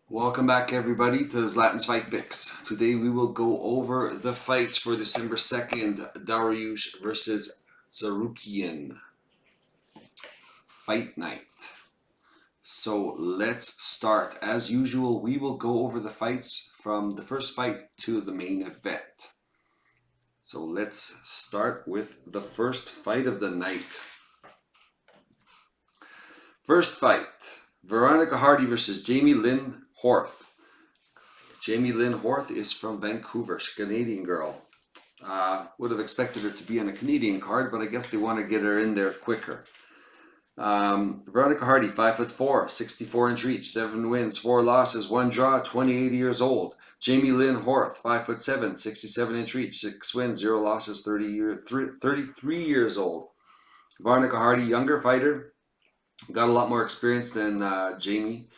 Welcome back, everybody, to Zlatan's Fight Picks. Today we will go over the fights for December 2nd, Dariush versus Tsarukyan Fight Night. So let's start. As usual, we will go over the fights from the first fight to the main event. So let's start with the first fight of the night. First fight, Veronica Hardy versus Jamie Lynn Horth. Jamie Lynn Horth is from Vancouver, she's a Canadian girl. Would have expected her to be on a Canadian card, but I guess they want to get her in there quicker. Veronica Hardy, 5'4", 64-inch reach, 7 wins, 4 losses, 1 draw, 28 years old. Jamie Lynn Horth, 5'7", 67-inch reach, 6 wins, 0 losses, 33 years old. Veronica Hardy, younger fighter, got a lot more experience than Jamie.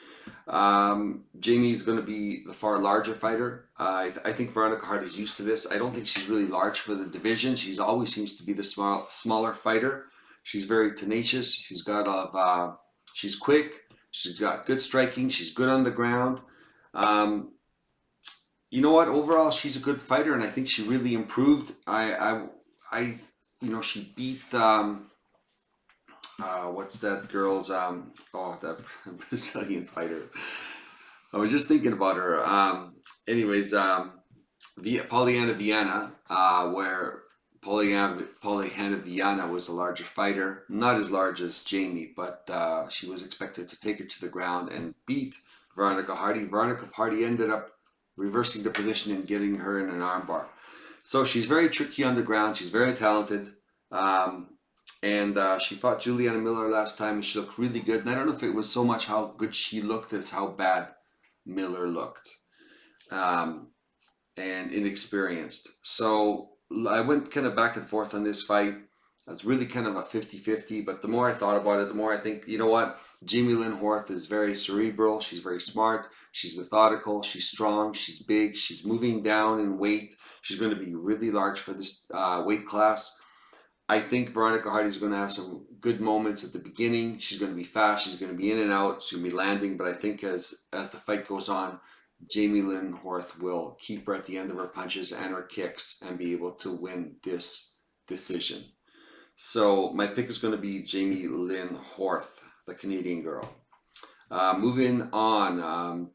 Jamie is going to be the far larger fighter. I think Veronica Hardy's used to this. I don't think she's really large for the division. She's always seems to be the smaller fighter. She's very tenacious. She's quick. She's got good striking. She's good on the ground. Um, you know what? Overall, she's a good fighter, and I think she really improved. She beat what's that girl's that Brazilian fighter. I was just thinking about her. Anyways, Polyana Viana, where Polyana Viana was a larger fighter, not as large as Jamie, but she was expected to take her to the ground and beat Veronica Hardy. Veronica Hardy ended up reversing the position and getting her in an armbar. So she's very tricky on the ground. She's very talented. And she fought Juliana Miller last time, and she looked really good. And I don't know if it was so much how good she looked as how bad Miller looked, um, and inexperienced. So I went kind of back and forth on this fight. It was really kind of a 50-50, but the more I thought about it, the more I think, you know what? Jamie Lynn Horth is very cerebral. She's very smart. She's methodical. She's strong. She's big. She's moving down in weight. She's going to be really large for this weight class. I think Veronica Hardy is going to have some good moments at the beginning. She's going to be fast. She's going to be in and out. She's going to be landing. But I think as the fight goes on, Jamie Lynn Horth will keep her at the end of her punches and her kicks and be able to win this decision. So my pick is going to be Jamie Lynn Horth, the Canadian girl. Moving on, and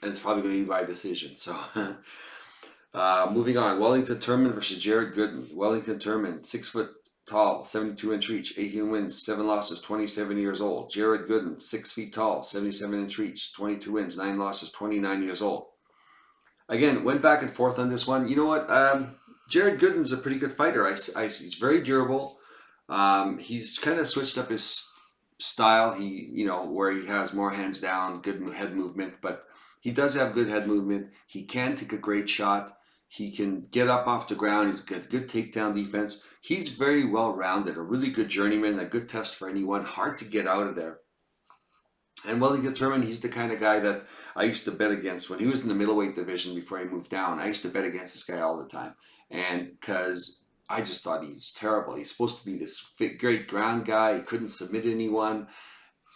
it's probably going to be by decision. So moving on, Wellington Turman versus Jared Gooden. Wellington Turman, 6 foot tall, 72-inch reach, 18 wins, 7 losses, 27 years old. Jared Gooden, 6 feet tall, 77-inch reach, 22 wins, 9 losses, 29 years old. Again, went back and forth on this one. You know what? Jared Gooden's a pretty good fighter. He's very durable. He's kind of switched up his style. Where he has more hands down, good head movement, but he does have good head movement. He can take a great shot. He can get up off the ground. He's got good takedown defense. He's very well rounded, a really good journeyman, a good test for anyone. Hard to get out of there. And Wellington Turman, he's the kind of guy that I used to bet against when he was in the middleweight division before he moved down. I used to bet against this guy all the time. And because I just thought he's terrible. He's supposed to be this great ground guy. He couldn't submit anyone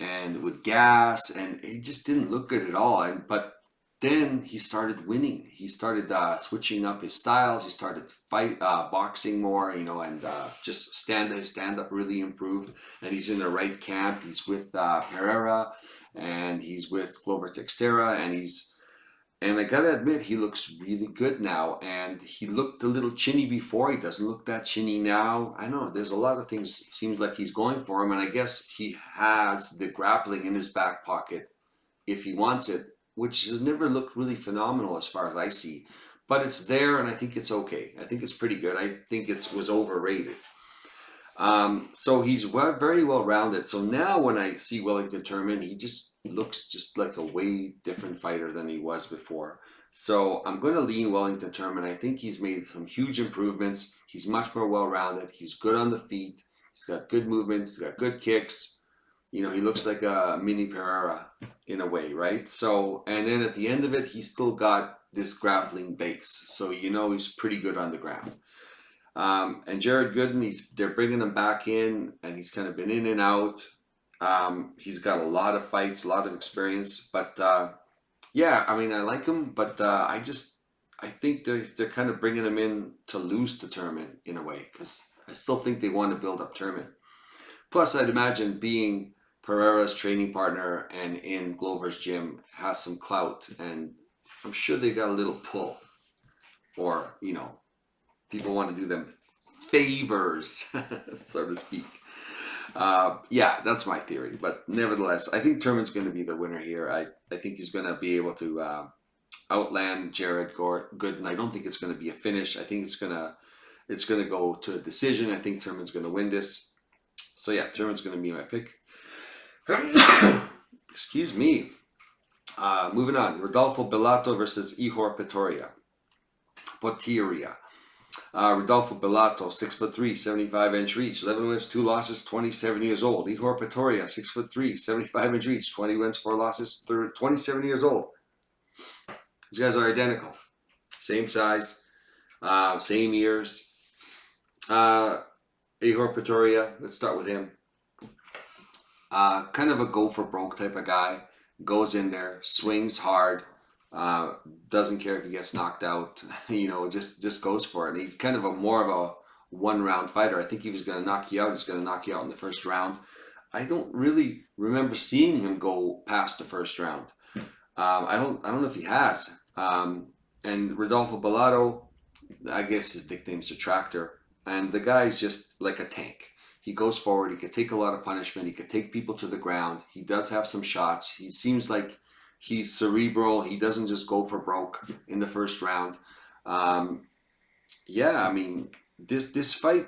and would gas, and he just didn't look good at all. But then he started winning. He started switching up his styles. He started boxing more, and just his stand up really improved. And he's in the right camp. He's with Pereira, and he's with Glover Teixeira, and I gotta admit, he looks really good now. And he looked a little chinny before. He doesn't look that chinny now. I don't know. There's a lot of things seems like he's going for him. And I guess he has the grappling in his back pocket if he wants it, which has never looked really phenomenal as far as I see. But it's there, and I think it's okay. I think it's pretty good. I think it was overrated. So he's very well rounded. So now when I see Wellington Turman, he just looks just like a way different fighter than he was before. So I'm going to lean Wellington Turman. I think he's made some huge improvements. He's much more well rounded. He's good on the feet. He's got good movement. He's got good kicks. He looks like a mini Pereira in a way, right? So, and then at the end of it, he's still got this grappling base. So, he's pretty good on the ground. And Jared Gooden, they're bringing him back in, and he's kind of been in and out. He's got a lot of fights, a lot of experience, but yeah, I mean, I like him, but I think they're kind of bringing him in to lose the tournament in a way, because I still think they want to build up tournament. Plus, I'd imagine being Pereira's training partner and in Glover's gym has some clout, and I'm sure they got a little pull, or people want to do them favors, so to speak. Yeah, that's my theory. But nevertheless, I think Turman's going to be the winner here. I think he's going to be able to outland Jared Gooden. I don't think it's going to be a finish. I think it's going to go to a decision. I think Turman's going to win this. So yeah, Turman's going to be my pick. Excuse me. Moving on. Rodolfo Bellato versus Ihor Potieria. Rodolfo Bellato, 6'3", 75-inch reach, 11 wins, 2 losses, 27 years old. Ihor Potieria, 6'3", 75-inch reach, 20 wins, 4 losses, 27 years old. These guys are identical. Same size, same years. Ihor Potieria, let's start with him. Kind of a go for broke type of guy. Goes in there, swings hard. Doesn't care if he gets knocked out, just goes for it. He's kind of more of a one-round fighter. I think if he was going to knock you out, he's going to knock you out in the first round. I don't really remember seeing him go past the first round. I don't know if he has. And Rodolfo Bellato, I guess his nickname's the Tractor, and the guy's just like a tank. He goes forward. He could take a lot of punishment. He could take people to the ground. He does have some shots. He seems like he's cerebral. He doesn't just go for broke in the first round. Yeah, I mean, this fight,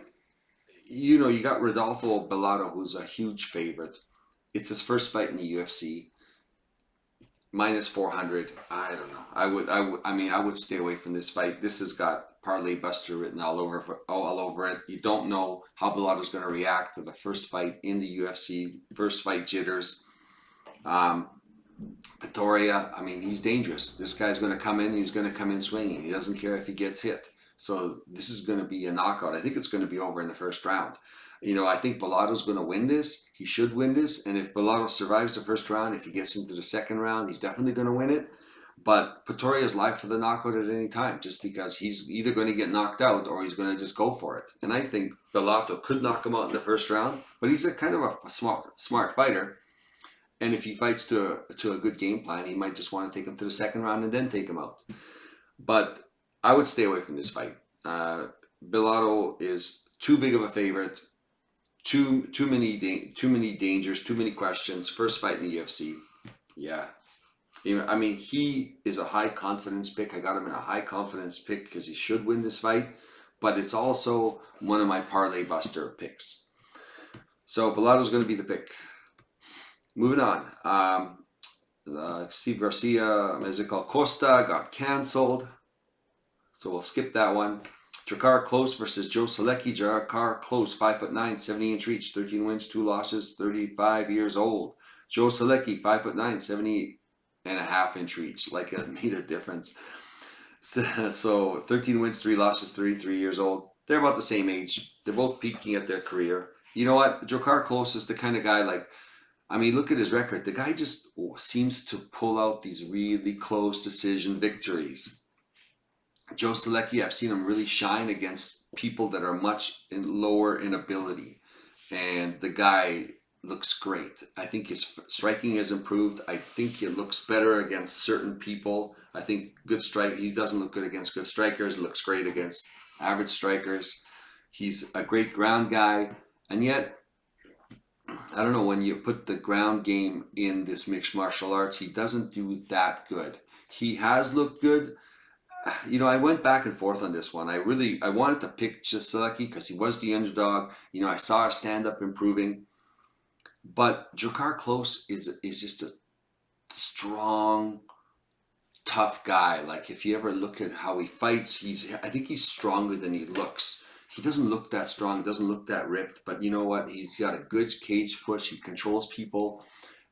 you got Rodolfo Bellato, who's a huge favorite. It's his first fight in the UFC. Minus 400. I don't know. I would stay away from this fight. This has got parlay buster written all over it. You don't know how Bellato's going to react to the first fight in the UFC. First fight jitters. Potieria, I mean, he's dangerous. This guy's going to come in. He's going to come in swinging. He doesn't care if he gets hit. So this is going to be a knockout. I think it's going to be over in the first round. I think Bellato's going to win this. He should win this. And if Bellato survives the first round, if he gets into the second round, he's definitely going to win it. But Potieria's live for the knockout at any time, just because he's either going to get knocked out or he's going to just go for it. And I think Bellato could knock him out in the first round, but he's a kind of a smart fighter. And if he fights to a good game plan, he might just want to take him to the second round and then take him out. But I would stay away from this fight. Bellato is too big of a favorite. Too many dangers, too many questions. First fight in the UFC. Yeah. I mean, he is a high confidence pick. I got him in a high confidence pick because he should win this fight. But it's also one of my parlay buster picks. So Bellato's going to be the pick. Moving on. Steve Garcia, Mexico Costa got canceled. So we'll skip that one. Drakkar Klose versus Joe Solecki. Drakkar Klose, 5'9", 70-inch reach, 13 wins, 2 losses, 35 years old. Joe Solecki, 5'9", 70.5-inch reach. Like it made a difference. So 13 wins, 3 losses, 33 years old. They're about the same age. They're both peaking at their career. You know what? Drakkar Klose is the kind of guy look at his record. The guy just seems to pull out these really close decision victories. Joe Solecki, I've seen him really shine against people that are much lower in ability. And the guy looks great. I think his striking has improved. I think he looks better against certain people. I think he doesn't look good against good strikers. Looks great against average strikers. He's a great ground guy. And yet, I don't know, when you put the ground game in this mixed martial arts, he doesn't do that good. He has looked good. I went back and forth on this one. I wanted to pick Solecki because he was the underdog. I saw his stand-up improving. But Drakkar Klose is just a strong, tough guy. Like, if you ever look at how he fights, I think he's stronger than he looks. He doesn't look that strong, doesn't look that ripped, but you know what? He's got a good cage push. He controls people,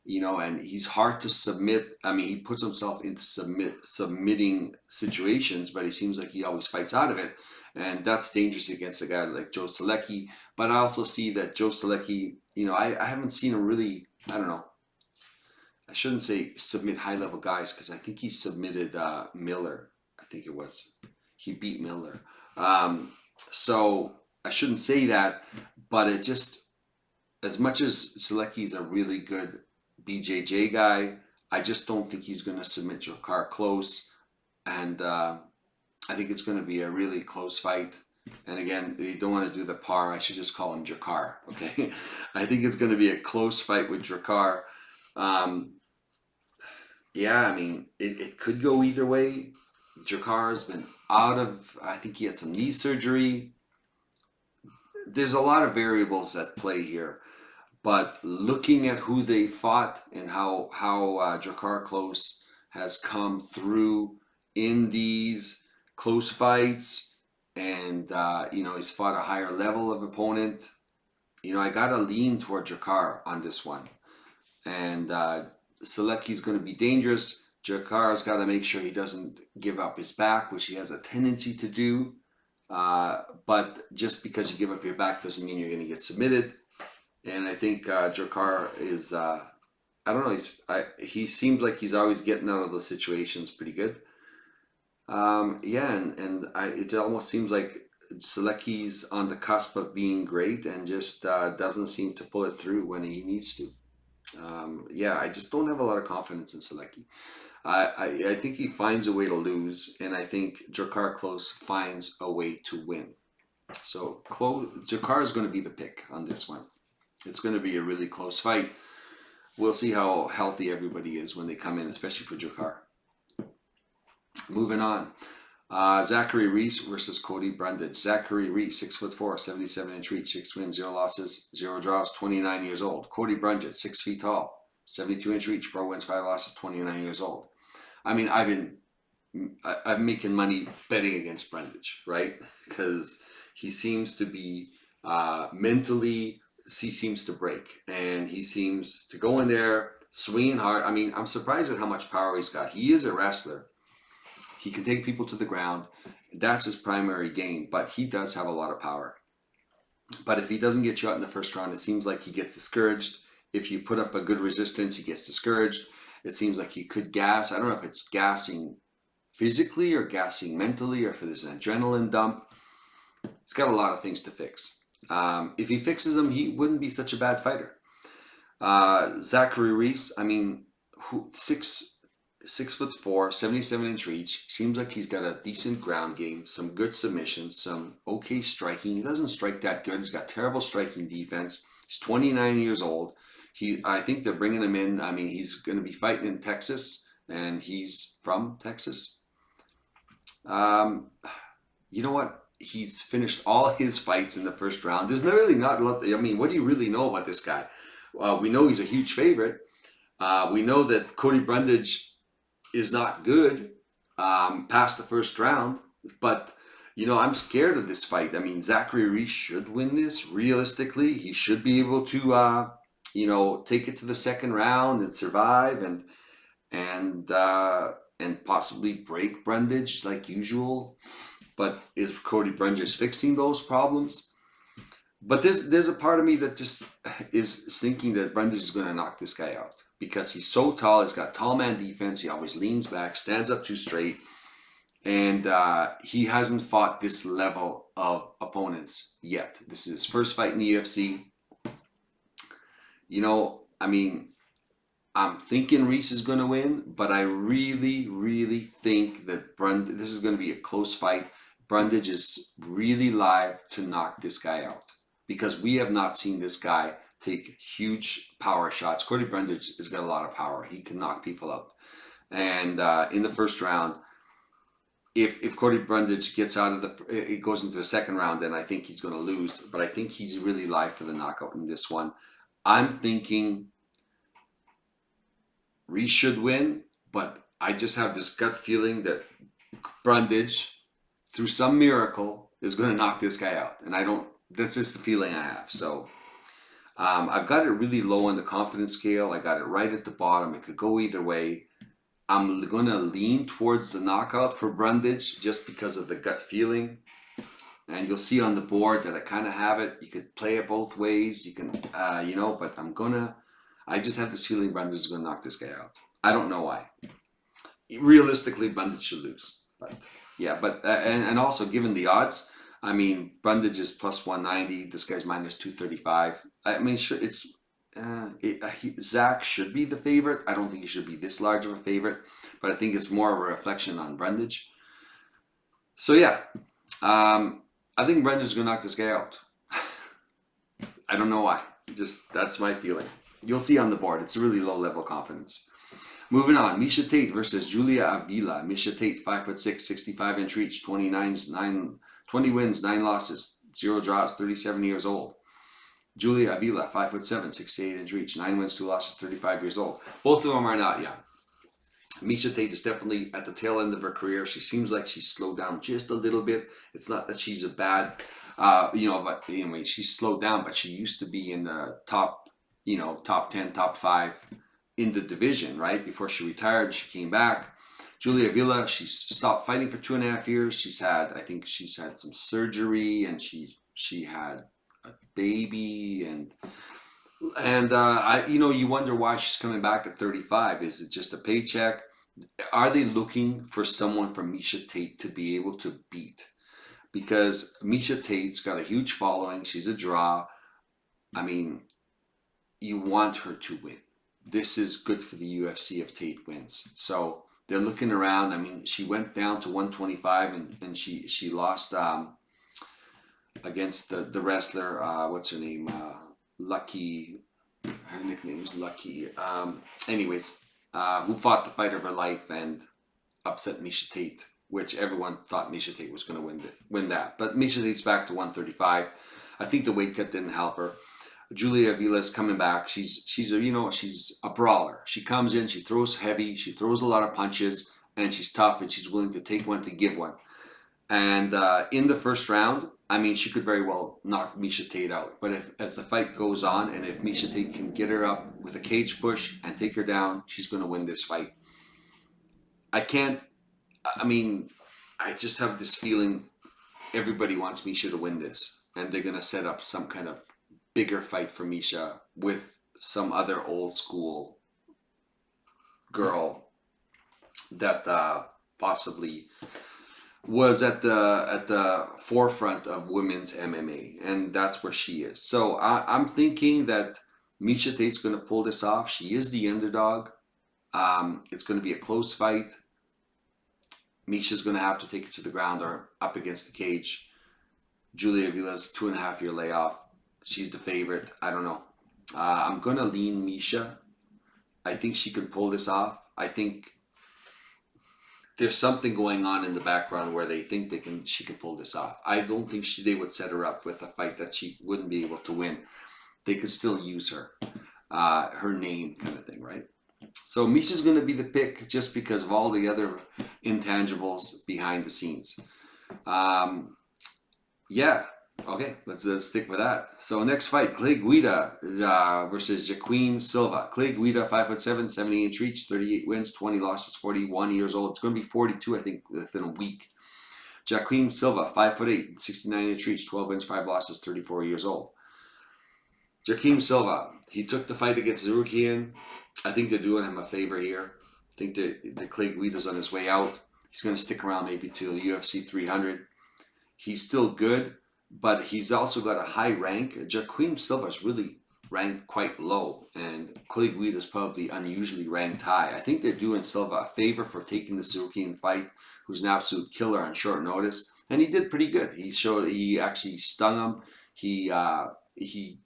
and he's hard to submit. I mean, he puts himself into submitting situations, but he seems like he always fights out of it. And that's dangerous against a guy like Joe Solecki. But I also see that Joe Solecki I haven't seen him really, I don't know. I shouldn't say submit high level guys because I think he submitted Miller. I think it was. He beat Miller. Um, so I shouldn't say that, but it just, as much as Selecki's a really good BJJ guy, I just don't think he's going to submit Jakar close. And I think it's going to be a really close fight. And again, you don't want to do the par. I should just call him Jakar. Okay. I think it's going to be a close fight with Jakar. Um, yeah, I mean, it could go either way. Jakar's been out of, I think he had some knee surgery. There's a lot of variables at play here. But looking at who they fought and how Jakar Close has come through in these close fights, and he's fought a higher level of opponent. I gotta lean toward Jakar on this one, and Selecki's going to be dangerous. Jakar's got to make sure he doesn't give up his back, which he has a tendency to do. But just because you give up your back doesn't mean you're going to get submitted. And I think Jakar is, I don't know, he seems like he's always getting out of those situations pretty good. Yeah, and it almost seems like Selecki's on the cusp of being great and just doesn't seem to pull it through when he needs to. Yeah, I just don't have a lot of confidence in Selecki. I think he finds a way to lose, and I think Jakar Close finds a way to win. So Jakar is going to be the pick on this one. It's going to be a really close fight. We'll see how healthy everybody is when they come in, especially for Jakar. Moving on. Zachary Reese versus Cody Brundage. Zachary Reese, 6'4", 77-inch reach, 6 wins, 0 losses, 0 draws, 29 years old. Cody Brundage, 6 feet tall, 72-inch reach, 4 wins, 5 losses, 29 years old. I mean, I'm making money betting against Brundage, right? Because he seems to be mentally, he seems to break, and he seems to go in there swinging hard. I mean, I'm surprised at how much power he's got. He is a wrestler. He can take people to the ground. That's his primary game, but he does have a lot of power. But if he doesn't get you out in the first round, it seems like he gets discouraged. If you put up a good resistance, he gets discouraged. It seems like he could gas. I don't know if it's gassing physically or gassing mentally or if there's an adrenaline dump. He's got a lot of things to fix. If he fixes them, he wouldn't be such a bad fighter. Zachary Reese, I mean, 6'4", 77-inch reach. Seems like he's got a decent ground game, some good submissions, some okay striking. He doesn't strike that good. He's got terrible striking defense. He's 29 years old. I think they're bringing him in. I mean, he's going to be fighting in Texas, and he's from Texas. You know what? He's finished all his fights in the first round. There's really not a lot. I mean, what do you really know about this guy? We know he's a huge favorite. We know that Cody Brundage is not good past the first round, but I'm scared of this fight. I mean, Zachary Reese should win this. Realistically, he should be able to take it to the second round and survive and possibly break Brundage like usual. But is Cody Brundage fixing those problems? But there's a part of me that just is thinking that Brundage is going to knock this guy out because he's so tall. He's got tall man defense. He always leans back, stands up too straight, and he hasn't fought this level of opponents yet. This is his first fight in the UFC. I mean, I'm thinking Reese is going to win, but I really, really think that this is going to be a close fight. Brundage is really live to knock this guy out because we have not seen this guy take huge power shots. Cody Brundage has got a lot of power. He can knock people out. And in the first round, if Cody Brundage gets it goes into the second round, then I think he's going to lose. But I think he's really live for the knockout in this one. I'm thinking Reese should win, but I just have this gut feeling that Brundage, through some miracle, is going to knock this guy out. And that's just the feeling I have. So I've got it really low on the confidence scale. I got it right at the bottom. It could go either way. I'm going to lean towards the knockout for Brundage just because of the gut feeling. And you'll see on the board that I kind of have it. You could play it both ways. You can, but I just have this feeling Brundage is going to knock this guy out. I don't know why. Realistically, Brundage should lose. But yeah, and also given the odds, I mean, Brundage is plus 190. This guy's minus 235. I mean, sure, Zach should be the favorite. I don't think he should be this large of a favorite, but I think it's more of a reflection on Brundage. So yeah, I think Brundage is going to knock this guy out. I don't know why. Just that's my feeling. You'll see on the board. It's a really low level confidence. Moving on, Miesha Tate versus Julia Avila. Miesha Tate, 5'6", 65-inch reach, 20 wins, 9 losses, 0 draws, 37 years old. Julia Avila, 5'7", 68-inch reach, 9 wins, 2 losses, 35 years old. Both of them are not young. Miesha Tate is definitely at the tail end of her career. She seems like she's slowed down just a little bit. It's not that she's a bad, but anyway, she's slowed down, but she used to be in the top 10, top 5 in the division, right? Before she retired, she came back. Julia Avila, she's stopped fighting for 2.5 years. I think she's had some surgery, and she had a baby, and you wonder why she's coming back at 35. Is it just a paycheck? Are they looking for someone from Miesha Tate to be able to beat? Because Miesha Tate's got a huge following. She's a draw. I mean, you want her to win. This is good for the UFC if Tate wins. So they're looking around. I mean, she went down to 125 and she lost against the wrestler. What's her name? Lucky. Her nickname's Lucky. Who fought the fight of her life and upset Miesha Tate, which everyone thought Miesha Tate was going to win that. But Miesha Tate's back to 135. I think the weight cut didn't help her. Julia Avila's coming back. She's a brawler. She comes in, she throws heavy, she throws a lot of punches, and she's tough, and she's willing to take one to give one. And in the first round, I mean, she could very well knock Miesha Tate out. But as the fight goes on, and if Miesha Tate can get her up with a cage push and take her down, she's going to win this fight. I just have this feeling everybody wants Miesha to win this, and they're going to set up some kind of bigger fight for Miesha with some other old school girl that possibly was at the forefront of women's MMA, and that's where she is. So I'm thinking that Miesha Tate's going to pull this off. She is the underdog. It's going to be a close fight. Miesha's going to have to take it to the ground or up against the cage. Julia Avila's 2.5-year layoff. She's the favorite. I don't know. I'm going to lean Miesha. I think she can pull this off. I think there's something going on in the background where they think she can pull this off. I don't think they would set her up with a fight that she wouldn't be able to win. They could still use her name kind of thing, right? So Miesha's going to be the pick just because of all the other intangibles behind the scenes. Okay, let's stick with that. So next fight, Clay Guida versus Joaquim Silva. Clay Guida, 5'7", 70-inch reach, 38 wins, 20 losses, 41 years old. It's going to be 42, I think, within a week. Joaquim Silva, 5'8", 69-inch reach, 12 wins, 5 losses, 34 years old. Joaquim Silva, he took the fight against Tsarukyan. I think they're doing him a favor here. I think that Clay Guida's on his way out. He's going to stick around maybe to UFC 300. He's still good, but he's also got a high rank. Joaquim Silva's really ranked quite low, and Clay Guida's probably unusually ranked high. I think they're doing Silva a favor for taking the Tsarukyan fight, who's an absolute killer on short notice, and he did pretty good. He actually stung him. He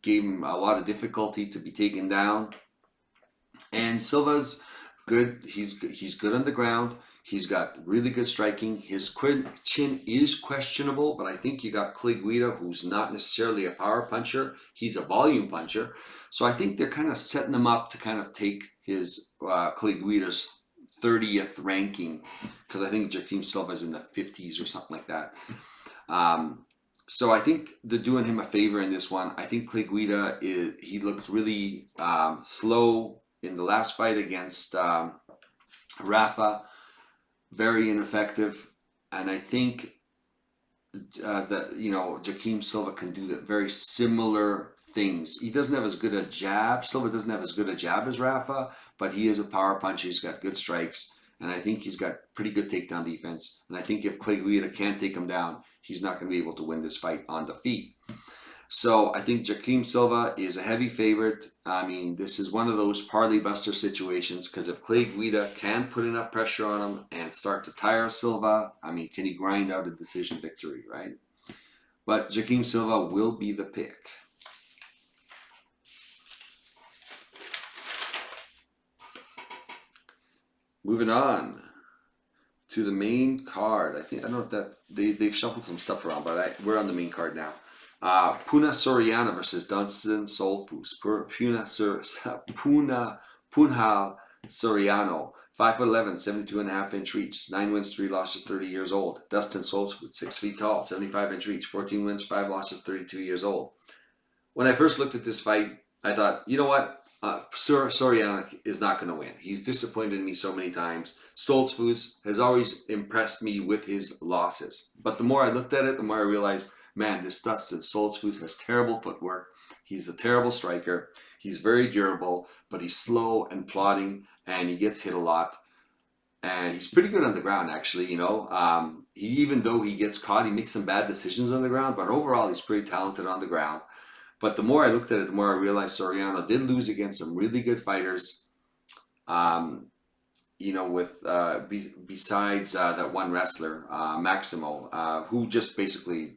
gave him a lot of difficulty to be taken down. And Silva's good. He's good on the ground. He's got really good striking. His chin is questionable, but I think you got Clay Guida, who's not necessarily a power puncher. He's a volume puncher. So I think they're kind of setting him up to kind of take his Clay Guida's 30th ranking, because I think Joaquim Silva's in the 50s or something like that. So I think they're doing him a favor in this one. I think Clay Guida, he looked really slow in the last fight against Rafa. Very ineffective. And I think that Joaquim Silva can do that very similar things. He doesn't have as good a jab. Silva doesn't have as good a jab as Rafa, but he is a power puncher. He's got good strikes, and I think he's got pretty good takedown defense. And I think if Clay Guida can't take him down, he's not going to be able to win this fight on the feet. So I think Joaquim Silva is a heavy favorite. I mean, this is one of those parlay buster situations because if Clay Guida can put enough pressure on him and start to tire Silva, I mean, can he grind out a decision victory, right? But Joaquim Silva will be the pick. Moving on to the main card. I don't know if that they've shuffled some stuff around, but we're on the main card now. Puna Soriano versus Dunstan Solfus. Punhal Soriano, 5'11", 72.5-inch reach, 9 wins, 3 losses, 30 years old. Dustin Solfus, 6 feet tall, 75-inch reach, 14 wins, 5 losses, 32 years old. When I first looked at this fight, I thought, you know what? Soriano is not going to win. He's disappointed me so many times. Stoltzfus has always impressed me with his losses. But the more I looked at it, the more I realized, man, this Dustin Stoltzfus has terrible footwork. He's a terrible striker. He's very durable, but he's slow and plodding, and he gets hit a lot. And he's pretty good on the ground, actually, even though he gets caught, he makes some bad decisions on the ground, but overall, he's pretty talented on the ground. But the more I looked at it, the more I realized Soriano did lose against some really good fighters. Besides that one wrestler, Maximo, who just basically,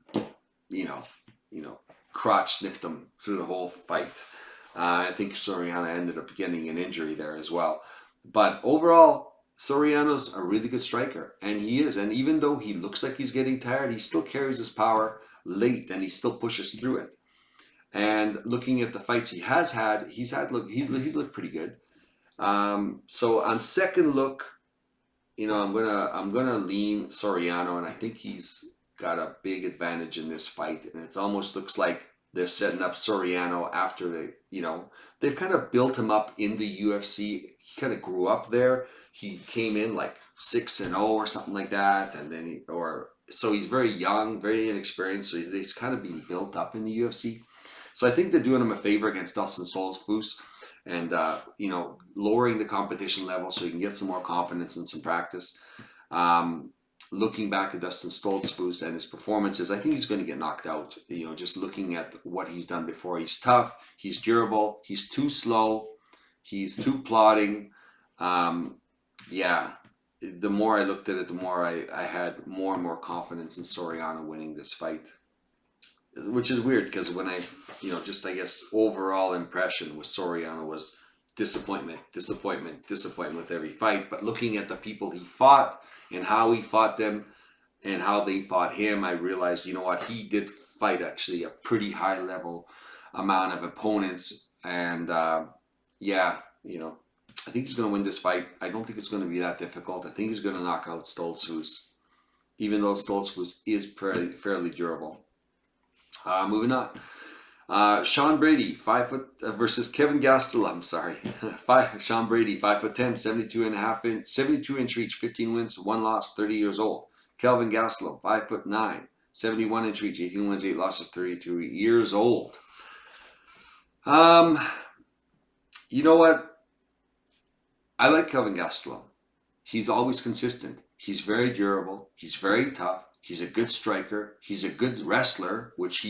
crotch sniffed him through the whole fight. I think Soriano ended up getting an injury there as well. But overall, Soriano's a really good striker, and he is. And even though he looks like he's getting tired, he still carries his power late, and he still pushes through it. And looking at the fights he has had, he's looked pretty good. So on second look, I'm gonna lean Soriano, and I think he's got a big advantage in this fight. And it almost looks like they're setting up Soriano after they've kind of built him up in the UFC. He kind of grew up there. He came in like 6-0 or something like that, and then so he's very young, very inexperienced. So he's kind of being built up in the UFC. So I think they're doing him a favor against Dustin Stoltzfus and, lowering the competition level so he can get some more confidence and some practice. Looking back at Dustin Stoltzfus and his performances, I think he's going to get knocked out. Just looking at what he's done before. He's tough. He's durable. He's too slow. He's too plodding. The more I looked at it, the more I had more and more confidence in Soriano winning this fight. Which is weird because when I guess overall impression with Soriano was disappointment with every fight. But looking at the people he fought and how he fought them and how they fought him, I realized, he did fight actually a pretty high level amount of opponents. And I think he's going to win this fight. I don't think it's going to be that difficult. I think he's going to knock out Stoltzfus, even though Stoltzfus is fairly durable. Moving on. Sean Brady, 5 foot versus Kevin Gastelum. I'm sorry. Sean Brady, 5'10", 72-inch reach, 15 wins, 1 loss, 30 years old. Kelvin Gastelum, 5'9", 71-inch reach, 18 wins, 8 losses, 32 years old. You know what? I like Kelvin Gastelum. He's always consistent. He's very durable. He's very tough. He's a good striker. He's a good wrestler, which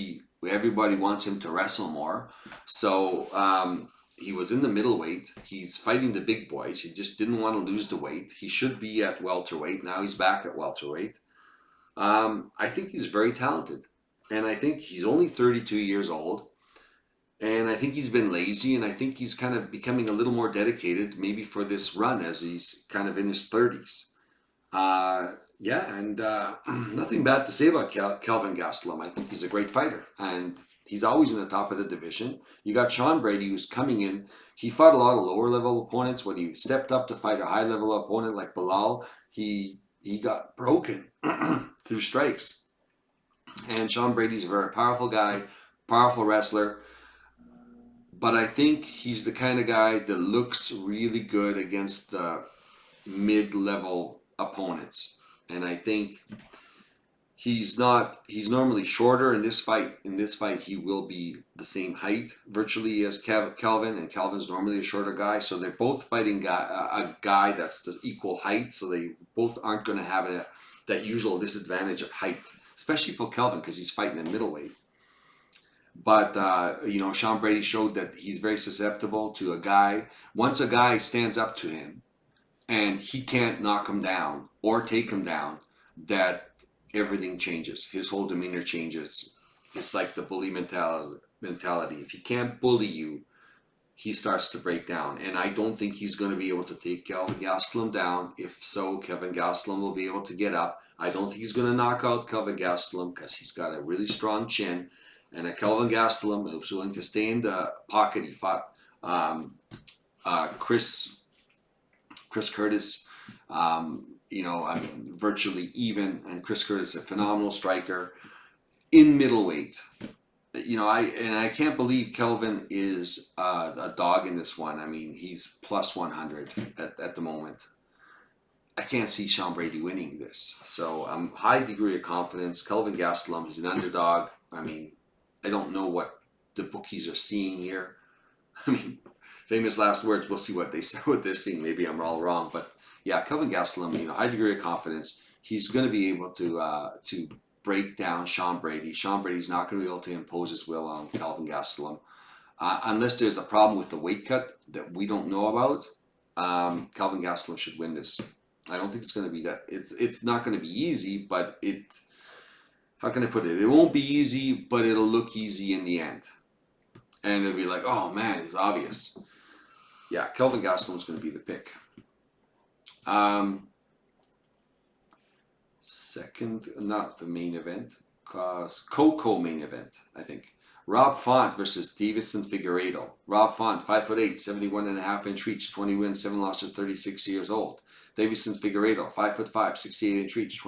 everybody wants him to wrestle more. So he was in the middleweight. He's fighting the big boys. He just didn't want to lose the weight. He should be at welterweight. Now he's back at welterweight. I think he's very talented. And I think he's only 32 years old. And I think he's been lazy. And I think he's kind of becoming a little more dedicated maybe for this run as he's kind of in his 30s. Nothing bad to say about Kelvin Gastelum. I think he's a great fighter, and he's always in the top of the division. You got Sean Brady, who's coming in. He fought a lot of lower level opponents. When he stepped up to fight a high level opponent like Bilal, he got broken through strikes. And Sean Brady's a very powerful guy, powerful wrestler. But I think he's the kind of guy that looks really good against the mid-level opponents. And I think He's not. He's normally shorter in this fight. In this fight, he will be the same height virtually as Kelvin, and Kelvin's normally a shorter guy. So they're both fighting a guy that's the equal height. So they both aren't going to have that usual disadvantage of height, especially for Kelvin because he's fighting in middleweight. But Sean Brady showed that he's very susceptible to a guy. Once a guy stands up to him and he can't knock him down or take him down, that everything changes. His whole demeanor changes. It's like the bully mentality. If he can't bully you, he starts to break down. And I don't think he's going to be able to take Kelvin Gastelum down. If so, Kevin Gastelum will be able to get up. I don't think he's going to knock out Kelvin Gastelum because he's got a really strong chin. And a Kelvin Gastelum who's willing to stay in the pocket. He fought Chris Curtis, virtually even. And Chris Curtis is a phenomenal striker in middleweight. I can't believe Kelvin is a dog in this one. I mean, he's plus 100 at the moment. I can't see Sean Brady winning this. So high degree of confidence. Kelvin Gastelum, he's an underdog. I mean, I don't know what the bookies are seeing here. I mean, famous last words. We'll see what they're seeing. Maybe I'm all wrong, but yeah, Kelvin Gastelum, high degree of confidence. He's going to be able to break down Sean Brady. Sean Brady's not going to be able to impose his will on Kelvin Gastelum unless there's a problem with the weight cut that we don't know about. Kelvin Gastelum should win this. I don't think it's going to be that. It's not going to be easy, but how can I put it? It won't be easy, but it'll look easy in the end. And it'll be like, oh man, it's obvious. Yeah, Kelvin Gastelum's going to be the pick. Second, not the main event, co-main event, I think. Rob Font versus Deiveson Figueiredo. Rob Font, 5'8", 71.5-inch reach, 20 wins, 7 losses, 36 years old. Deiveson Figueiredo, 5'5", 68-inch reach,